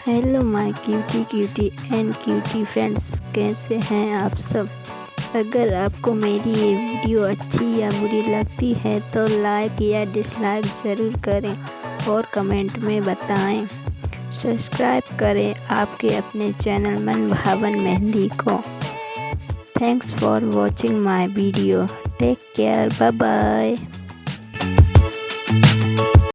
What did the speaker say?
Hello my cutie and cutie friends, कैसे हैं आप सब। अगर आपको मेरी ये वीडियो अच्छी या बुरी लगती है तो लाइक या डिसलाइक ज़रूर करें और कमेंट में बताएं। सब्सक्राइब करें आपके अपने चैनल मन भावन मेहंदी को। Thanks for watching my video. Take care, bye bye.